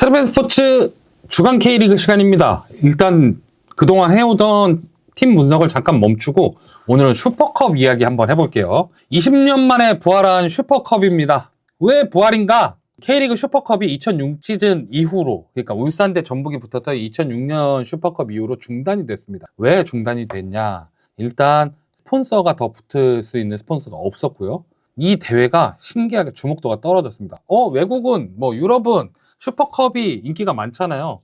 트레벤 스포츠 주간 K리그 시간입니다. 일단 그동안 해오던 팀 분석을 잠깐 멈추고 오늘은 슈퍼컵 이야기 한번 해볼게요. 20년 만에 부활한 슈퍼컵입니다. 왜 부활인가? K리그 슈퍼컵이 2006 시즌 이후로, 그러니까 울산 대 전북이 붙었던 2006년 슈퍼컵 이후로 중단이 됐습니다. 왜 중단이 됐냐? 일단 스폰서가 더 붙을 수 있는 스폰서가 없었고요. 이 대회가 신기하게 주목도가 떨어졌습니다. 외국은, 유럽은 슈퍼컵이 인기가 많잖아요.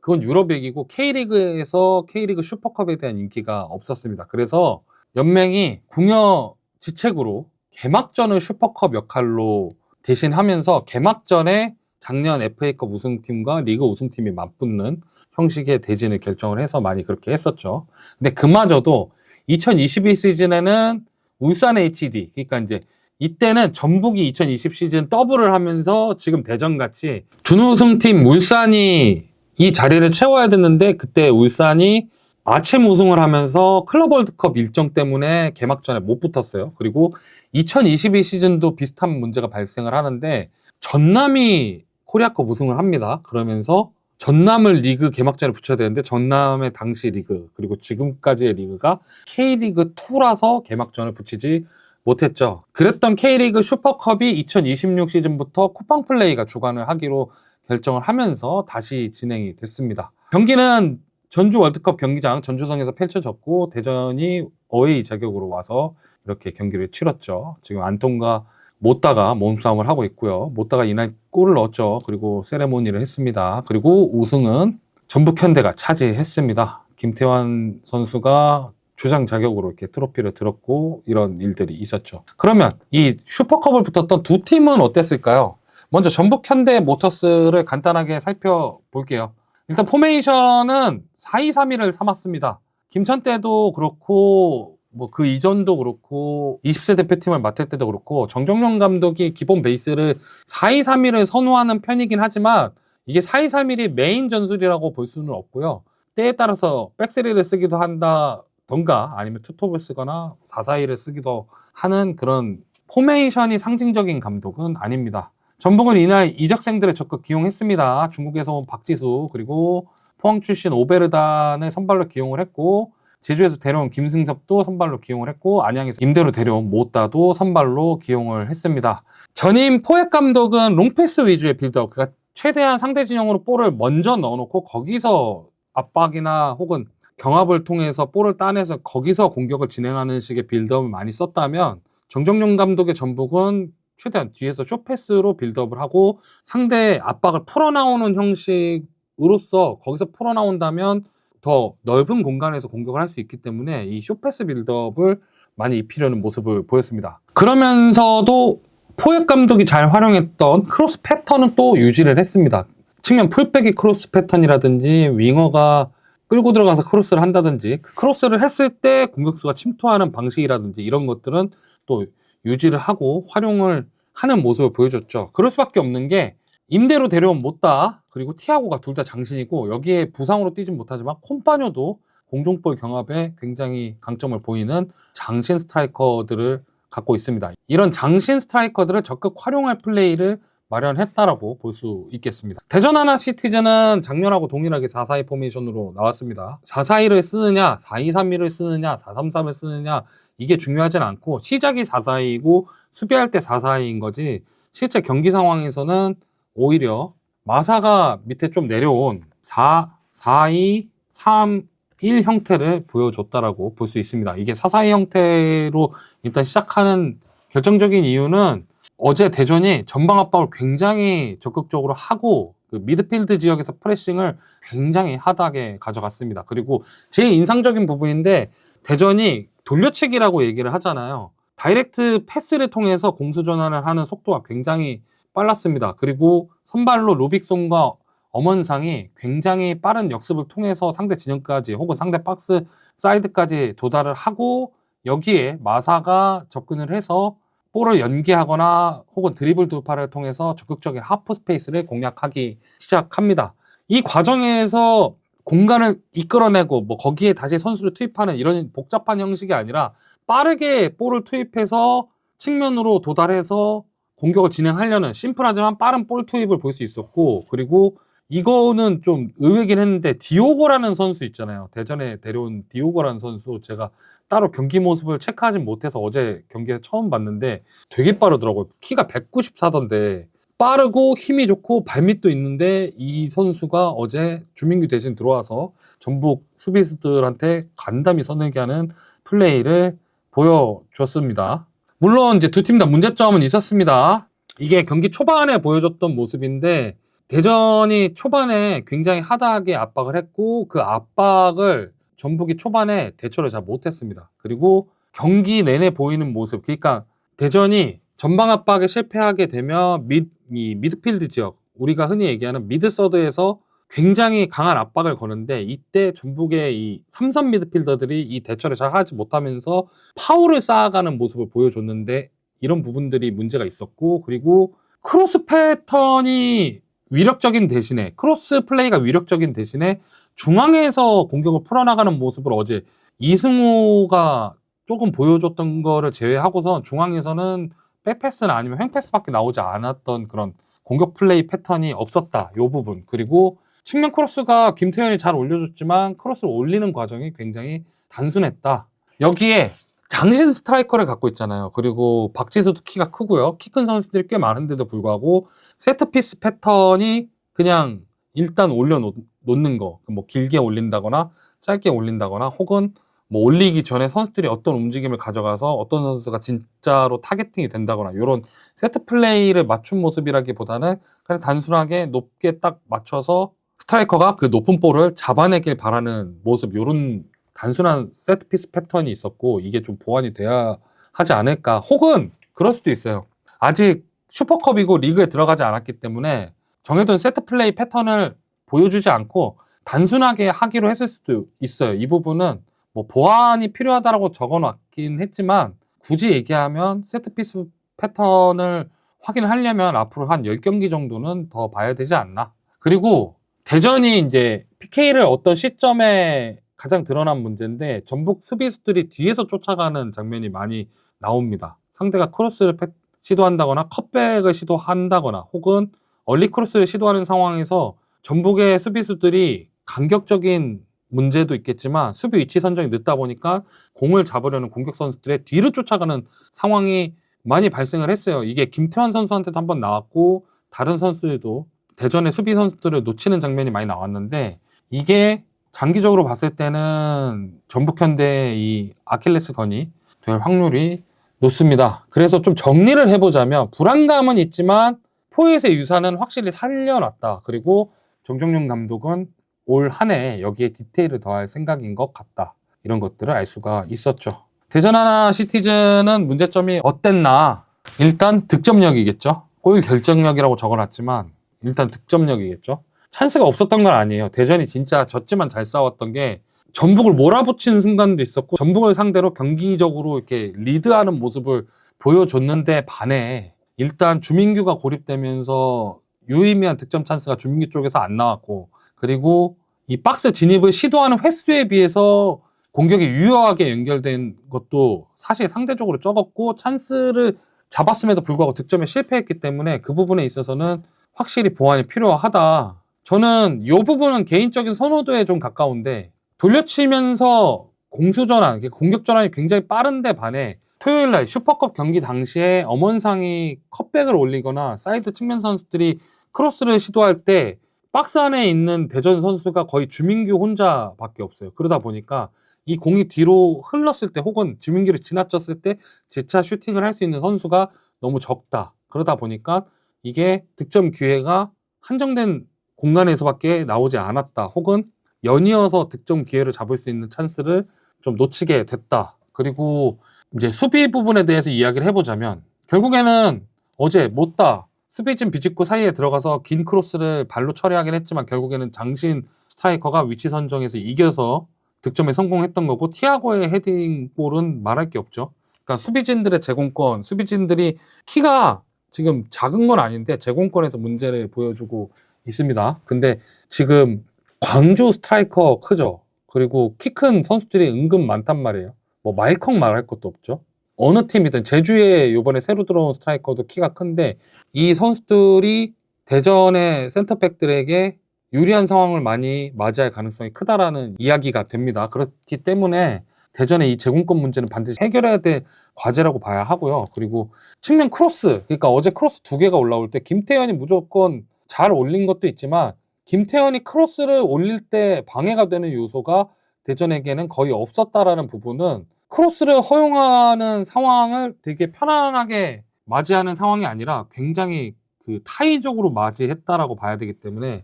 그건 유럽 얘기고 K리그에서 K리그 슈퍼컵에 대한 인기가 없었습니다. 그래서 연맹이 궁여지책으로 개막전을 슈퍼컵 역할로 대신하면서 개막전에 작년 FA컵 우승팀과 리그 우승팀이 맞붙는 형식의 대진을 결정을 해서 많이 그렇게 했었죠. 근데 그마저도 2022 시즌에는 울산 HD, 그러니까 이제 이때는 전북이 2020 시즌 더블을 하면서 지금 대전같이 준우승팀 울산이 이 자리를 채워야 됐는데 그때 울산이 아침 우승을 하면서 클럽 월드컵 일정 때문에 개막전에 못 붙었어요. 그리고 2022 시즌도 비슷한 문제가 발생을 하는데 전남이 코리아컵 우승을 합니다. 그러면서 전남을 리그 개막전에 붙여야 되는데 전남의 당시 리그 그리고 지금까지의 리그가 K리그2라서 개막전을 붙이지 못했죠. 그랬던 K리그 슈퍼컵이 2026 시즌부터 쿠팡 플레이가 주관을 하기로 결정을 하면서 다시 진행이 됐습니다. 경기는 전주 월드컵 경기장 전주성에서 펼쳐졌고 대전이 어웨이 자격으로 와서 이렇게 경기를 치렀죠. 지금 안톤과 모따가 몸싸움을 하고 있고요. 모따가 이날 골을 넣었죠. 그리고 세레모니를 했습니다. 그리고 우승은 전북 현대가 차지했습니다. 김태환 선수가 주장 자격으로 이렇게 트로피를 들었고 이런 일들이 있었죠. 그러면 이 슈퍼컵을 붙었던 두 팀은 어땠을까요? 먼저 전북 현대 모터스를 간단하게 살펴볼게요. 일단 포메이션은 4-2-3-1을 삼았습니다. 김천 때도 그렇고 그 이전도 그렇고 20세 대표팀을 맡을 때도 그렇고 정정용 감독이 기본 베이스를 4-2-3-1을 선호하는 편이긴 하지만 이게 4-2-3-1이 메인 전술이라고 볼 수는 없고요. 때에 따라서 백스리를 쓰기도 한다던가 아니면 투톱을 쓰거나 4-4-2를 쓰기도 하는 그런 포메이션이 상징적인 감독은 아닙니다. 전북은 이날 이적생들을 적극 기용했습니다. 중국에서 온 박지수 그리고 포항 출신 오베르단을 선발로 기용을 했고 제주에서 데려온 김승섭도 선발로 기용을 했고 안양에서 임대로 데려온 모따도 선발로 기용을 했습니다. 전임 포획 감독은 롱패스 위주의 빌드업, 그러니까 최대한 상대 진영으로 볼을 먼저 넣어놓고 거기서 압박이나 혹은 경합을 통해서 볼을 따내서 거기서 공격을 진행하는 식의 빌드업을 많이 썼다면 정정용 감독의 전북은 최대한 뒤에서 쇼패스로 빌드업을 하고 상대의 압박을 풀어나오는 형식으로서 거기서 풀어나온다면 더 넓은 공간에서 공격을 할 수 있기 때문에 이 쇼패스 빌드업을 많이 입히려는 모습을 보였습니다. 그러면서도 포획 감독이 잘 활용했던 크로스 패턴은 또 유지를 했습니다. 측면 풀백의 크로스 패턴이라든지 윙어가 끌고 들어가서 크로스를 한다든지 그 크로스를 했을 때 공격수가 침투하는 방식이라든지 이런 것들은 또 유지를 하고 활용을 하는 모습을 보여줬죠. 그럴 수밖에 없는 게 임대로 데려온 모따 그리고 티아고가 둘 다 장신이고 여기에 부상으로 뛰진 못하지만 콤파뇨도 공중볼 경합에 굉장히 강점을 보이는 장신 스트라이커들을 갖고 있습니다. 이런 장신 스트라이커들을 적극 활용할 플레이를 마련했다라고 볼 수 있겠습니다. 대전 하나시티즌은 작년하고 동일하게 4-4-2 포메이션으로 나왔습니다. 4-4-2를 쓰느냐 4-2-3-1을 쓰느냐 4-3-3을 쓰느냐 이게 중요하진 않고 시작이 4-4-2이고 수비할 때 4-4-2인 거지 실제 경기 상황에서는 오히려 마사가 밑에 좀 내려온 4-4-2-3-1 형태를 보여줬다라고 볼 수 있습니다. 이게 4-4-2 형태로 일단 시작하는 결정적인 이유는 어제 대전이 전방 압박을 굉장히 적극적으로 하고 그 미드필드 지역에서 프레싱을 굉장히 하드하게 가져갔습니다. 그리고 제일 인상적인 부분인데 대전이 돌려치기라고 얘기를 하잖아요. 다이렉트 패스를 통해서 공수 전환을 하는 속도가 굉장히 빨랐습니다. 그리고 선발로 루빅손과 엄원상이 굉장히 빠른 역습을 통해서 상대 진영까지 혹은 상대 박스 사이드까지 도달을 하고 여기에 마사가 접근을 해서 볼을 연계하거나 혹은 드리블 돌파를 통해서 적극적인 하프 스페이스를 공략하기 시작합니다. 이 과정에서 공간을 이끌어내고 거기에 다시 선수를 투입하는 이런 복잡한 형식이 아니라 빠르게 볼을 투입해서 측면으로 도달해서 공격을 진행하려는 심플하지만 빠른 볼 투입을 볼 수 있었고, 그리고 이거는 좀 의외긴 했는데 디오고라는 선수 있잖아요. 대전에 데려온 디오고라는 선수, 제가 따로 경기 모습을 체크하진 못해서 어제 경기에서 처음 봤는데 되게 빠르더라고요. 키가 194던데 빠르고 힘이 좋고 발밑도 있는데, 이 선수가 어제 주민규 대신 들어와서 전북 수비수들한테 간담이 서늘게 하는 플레이를 보여줬습니다. 물론 이제 두 팀 다 문제점은 있었습니다. 이게 경기 초반에 보여줬던 모습인데, 대전이 초반에 굉장히 하드하게 압박을 했고, 그 압박을 전북이 초반에 대처를 잘 못했습니다. 그리고 경기 내내 보이는 모습, 그러니까 대전이 전방 압박에 실패하게 되면 이 미드필드 지역, 우리가 흔히 얘기하는 미드서드에서 굉장히 강한 압박을 거는데, 이때 전북의 이 삼선 미드필더들이 이 대처를 잘 하지 못하면서 파울을 쌓아가는 모습을 보여줬는데, 이런 부분들이 문제가 있었고, 그리고 크로스 패턴이 위력적인 대신에, 크로스 플레이가 위력적인 대신에 중앙에서 공격을 풀어나가는 모습을 어제 이승우가 조금 보여줬던 거를 제외하고선 중앙에서는 백패스나 아니면 횡패스밖에 나오지 않았던 그런 공격 플레이 패턴이 없었다, 요 부분. 그리고 측면 크로스가 김태현이 잘 올려줬지만 크로스를 올리는 과정이 굉장히 단순했다. 여기에 장신 스트라이커를 갖고 있잖아요. 그리고 박지수도 키가 크고요. 키 큰 선수들이 꽤 많은데도 불구하고 세트피스 패턴이 그냥 일단 올려놓는 거, 뭐 길게 올린다거나 짧게 올린다거나, 혹은 뭐 올리기 전에 선수들이 어떤 움직임을 가져가서 어떤 선수가 진짜로 타겟팅이 된다거나, 이런 세트 플레이를 맞춘 모습이라기보다는 그냥 단순하게 높게 딱 맞춰서 스트라이커가 그 높은 볼을 잡아내길 바라는 모습, 이런 단순한 세트피스 패턴이 있었고, 이게 좀 보완이 돼야 하지 않을까. 혹은 그럴 수도 있어요. 아직 슈퍼컵이고 리그에 들어가지 않았기 때문에 정해둔 세트 플레이 패턴을 보여주지 않고 단순하게 하기로 했을 수도 있어요. 이 부분은 뭐 보완이 필요하다라고 적어놨긴 했지만, 굳이 얘기하면 세트피스 패턴을 확인하려면 앞으로 한 10경기 정도는 더 봐야 되지 않나. 그리고 대전이 이제 PK를 어떤 시점에 가장 드러난 문제인데, 전북 수비수들이 뒤에서 쫓아가는 장면이 많이 나옵니다. 상대가 크로스를 시도한다거나 컷백을 시도한다거나, 혹은 얼리 크로스를 시도하는 상황에서 전북의 수비수들이 간격적인 문제도 있겠지만 수비 위치 선정이 늦다 보니까 공을 잡으려는 공격 선수들의 뒤를 쫓아가는 상황이 많이 발생을 했어요. 이게 김태환 선수한테도 한번 나왔고, 다른 선수들도 대전의 수비 선수들을 놓치는 장면이 많이 나왔는데, 이게 장기적으로 봤을 때는 전북 현대의 이 아킬레스건이 될 확률이 높습니다. 그래서 좀 정리를 해보자면, 불안감은 있지만 포엣의 유산은 확실히 살려놨다. 그리고 정정용 감독은 올 한 해 여기에 디테일을 더할 생각인 것 같다. 이런 것들을 알 수가 있었죠. 대전 하나 시티즌은 문제점이 어땠나? 일단 득점력이겠죠. 골 결정력이라고 적어놨지만 일단 득점력이겠죠. 찬스가 없었던 건 아니에요. 대전이 진짜 졌지만 잘 싸웠던 게, 전북을 몰아붙이는 순간도 있었고, 전북을 상대로 경기적으로 이렇게 리드하는 모습을 보여줬는데 반해 일단 주민규가 고립되면서 유의미한 득점 찬스가 주민규 쪽에서 안 나왔고, 그리고 이 박스 진입을 시도하는 횟수에 비해서 공격이 유효하게 연결된 것도 사실 상대적으로 적었고, 찬스를 잡았음에도 불구하고 득점에 실패했기 때문에 그 부분에 있어서는 확실히 보완이 필요하다. 저는 이 부분은 개인적인 선호도에 좀 가까운데, 돌려치면서 공수전환, 공격전환이 굉장히 빠른데 반해 토요일날 슈퍼컵 경기 당시에 엄원상이 컷백을 올리거나 사이드 측면 선수들이 크로스를 시도할 때 박스 안에 있는 대전 선수가 거의 주민규 혼자밖에 없어요. 그러다 보니까 이 공이 뒤로 흘렀을 때, 혹은 주민규를 지나쳤을 때 재차 슈팅을 할 수 있는 선수가 너무 적다. 그러다 보니까 이게 득점 기회가 한정된 공간에서밖에 나오지 않았다. 혹은 연이어서 득점 기회를 잡을 수 있는 찬스를 좀 놓치게 됐다. 그리고 이제 수비 부분에 대해서 이야기를 해보자면, 결국에는 어제 못다 수비진 비집고 사이에 들어가서 긴 크로스를 발로 처리하긴 했지만 결국에는 장신 스트라이커가 위치 선정에서 이겨서 득점에 성공했던 거고, 티아고의 헤딩볼은 말할 게 없죠. 그러니까 수비진들의 제공권, 수비진들이 키가 지금 작은 건 아닌데 제공권에서 문제를 보여주고 있습니다. 근데 지금 광주 스트라이커 크죠. 그리고 키 큰 선수들이 은근 많단 말이에요. 뭐 마이컹 말할 것도 없죠. 어느 팀이든 제주에 이번에 새로 들어온 스트라이커도 키가 큰데 이 선수들이 대전의 센터백들에게 유리한 상황을 많이 맞이할 가능성이 크다라는 이야기가 됩니다. 그렇기 때문에 대전의 이 제공권 문제는 반드시 해결해야 될 과제라고 봐야 하고요. 그리고 측면 크로스, 그러니까 어제 크로스 2개가 올라올 때 김태현이 무조건 잘 올린 것도 있지만 김태현이 크로스를 올릴 때 방해가 되는 요소가 대전에게는 거의 없었다라는 부분은 크로스를 허용하는 상황을 되게 편안하게 맞이하는 상황이 아니라 굉장히 그 타의적으로 맞이했다라고 봐야 되기 때문에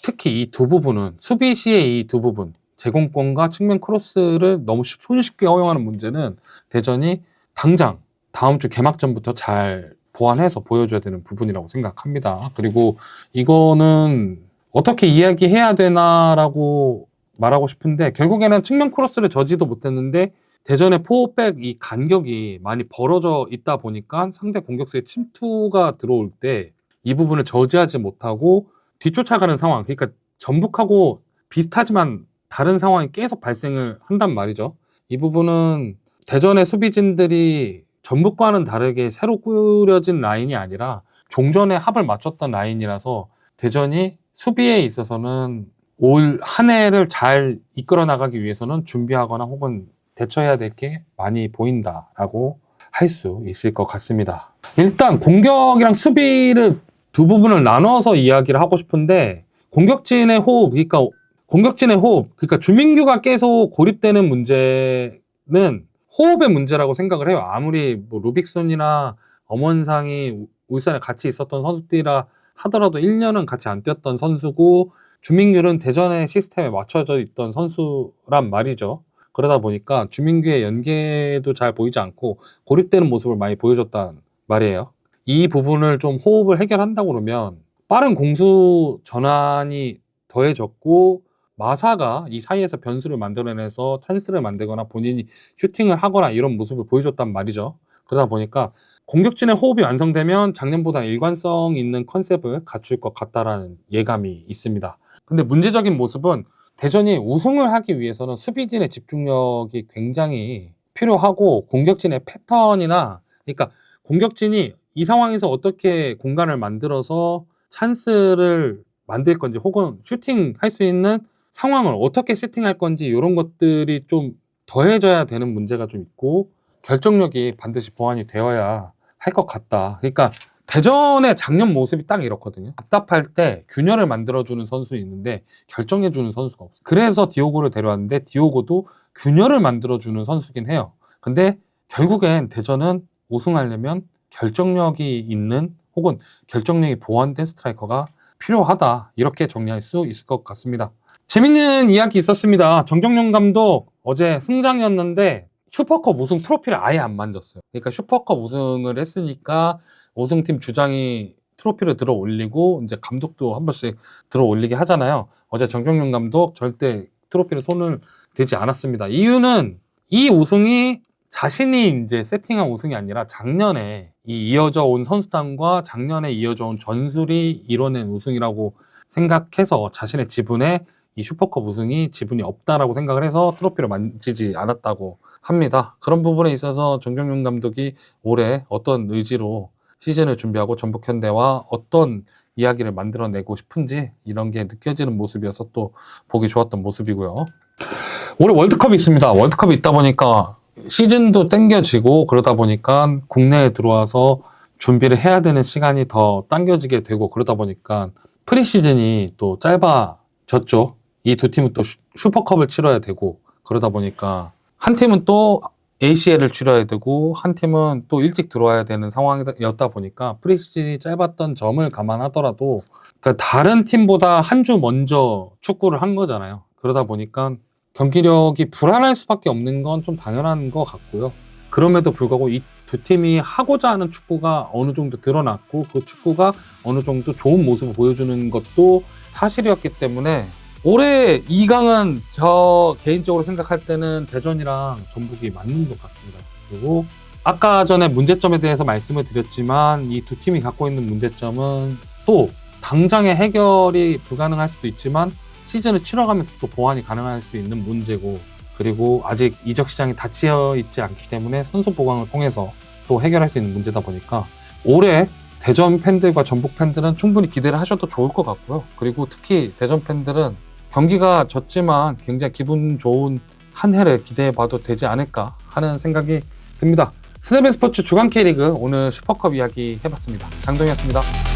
특히 이 두 부분은 수비 시의 이 두 부분 제공권과 측면 크로스를 너무 손쉽게 허용하는 문제는 대전이 당장 다음 주 개막전부터 잘 보완해서 보여줘야 되는 부분이라고 생각합니다. 그리고 이거는 어떻게 이야기해야 되나라고 말하고 싶은데 결국에는 측면 크로스를 저지도 못했는데 대전의 포백 이 간격이 많이 벌어져 있다 보니까 상대 공격수의 침투가 들어올 때 이 부분을 저지하지 못하고 뒤쫓아가는 상황, 그러니까 전북하고 비슷하지만 다른 상황이 계속 발생을 한단 말이죠. 이 부분은 대전의 수비진들이 전북과는 다르게 새로 꾸려진 라인이 아니라 종전에 합을 맞췄던 라인이라서 대전이 수비에 있어서는 올 한 해를 잘 이끌어 나가기 위해서는 준비하거나 혹은 대처해야 될 게 많이 보인다라고 할 수 있을 것 같습니다. 일단 공격이랑 수비를 두 부분을 나눠서 이야기를 하고 싶은데 공격진의 호흡, 그러니까 주민규가 계속 고립되는 문제는 호흡의 문제라고 생각을 해요. 아무리 뭐 루빅손이나 엄원상이 울산에 같이 있었던 선수들이라 하더라도 1년은 같이 안 뛰었던 선수고 주민규는 대전의 시스템에 맞춰져 있던 선수란 말이죠. 그러다 보니까 주민규의 연계도 잘 보이지 않고 고립되는 모습을 많이 보여줬단 말이에요. 이 부분을 좀 호흡을 해결한다고 그러면 빠른 공수 전환이 더해졌고 마사가 이 사이에서 변수를 만들어내서 찬스를 만들거나 본인이 슈팅을 하거나 이런 모습을 보여줬단 말이죠. 그러다 보니까 공격진의 호흡이 완성되면 작년보다 일관성 있는 컨셉을 갖출 것 같다라는 예감이 있습니다. 근데 문제적인 모습은 대전이 우승을 하기 위해서는 수비진의 집중력이 굉장히 필요하고 공격진의 패턴이나 그러니까 공격진이 이 상황에서 어떻게 공간을 만들어서 찬스를 만들 건지 혹은 슈팅할 수 있는 상황을 어떻게 세팅할 건지 이런 것들이 좀 더해져야 되는 문제가 좀 있고 결정력이 반드시 보완이 되어야 할 것 같다. 그러니까 대전의 작년 모습이 딱 이렇거든요. 답답할 때 균열을 만들어주는 선수 있는데 결정해주는 선수가 없어요. 그래서 디오고를 데려왔는데 디오고도 균열을 만들어주는 선수긴 해요. 근데 결국엔 대전은 우승하려면 결정력이 있는 혹은 결정력이 보완된 스트라이커가 필요하다. 이렇게 정리할 수 있을 것 같습니다. 재밌는 이야기 있었습니다. 정경용 감독 어제 승장이었는데 슈퍼컵 우승 트로피를 아예 안 만졌어요. 그러니까 슈퍼컵 우승을 했으니까 우승팀 주장이 트로피를 들어 올리고 이제 감독도 한 번씩 들어 올리게 하잖아요. 어제 정경용 감독 절대 트로피를 손을 대지 않았습니다. 이유는 이 우승이 자신이 이제 세팅한 우승이 아니라 작년에 이어져 온 선수단과 작년에 이어져 온 전술이 이뤄낸 우승이라고 생각해서 자신의 지분에 이 슈퍼컵 우승이 지분이 없다라고 생각을 해서 트로피를 만지지 않았다고 합니다. 그런 부분에 있어서 정경용 감독이 올해 어떤 의지로 시즌을 준비하고 전북현대와 어떤 이야기를 만들어내고 싶은지 이런 게 느껴지는 모습이어서 또 보기 좋았던 모습이고요. 올해 월드컵이 있습니다. 월드컵이 있다 보니까 시즌도 땡겨지고 그러다 보니까 국내에 들어와서 준비를 해야 되는 시간이 더 당겨지게 되고 그러다 보니까 프리시즌이 또 짧아졌죠. 이 두 팀은 또 슈퍼컵을 치러야 되고 그러다 보니까 한 팀은 또 ACL을 치러야 되고 한 팀은 또 일찍 들어와야 되는 상황이었다 보니까 프리시즌이 짧았던 점을 감안하더라도 그러니까 다른 팀보다 한 주 먼저 축구를 한 거잖아요. 그러다 보니까 경기력이 불안할 수밖에 없는 건 좀 당연한 것 같고요. 그럼에도 불구하고 이 두 팀이 하고자 하는 축구가 어느 정도 드러났고 그 축구가 어느 정도 좋은 모습을 보여주는 것도 사실이었기 때문에 올해 2강은 저 개인적으로 생각할 때는 대전이랑 전북이 맞는 것 같습니다. 그리고 아까 전에 문제점에 대해서 말씀을 드렸지만 이 두 팀이 갖고 있는 문제점은 또 당장의 해결이 불가능할 수도 있지만 시즌을 치러가면서 또 보완이 가능할 수 있는 문제고 그리고 아직 이적 시장이 닫혀 있지 않기 때문에 선수 보강을 통해서 또 해결할 수 있는 문제다 보니까 올해 대전 팬들과 전북 팬들은 충분히 기대를 하셔도 좋을 것 같고요. 그리고 특히 대전 팬들은 경기가 졌지만 굉장히 기분 좋은 한 해를 기대해 봐도 되지 않을까 하는 생각이 듭니다. 스네벨 스포츠 주간 K리그 오늘 슈퍼컵 이야기 해봤습니다. 장동희였습니다.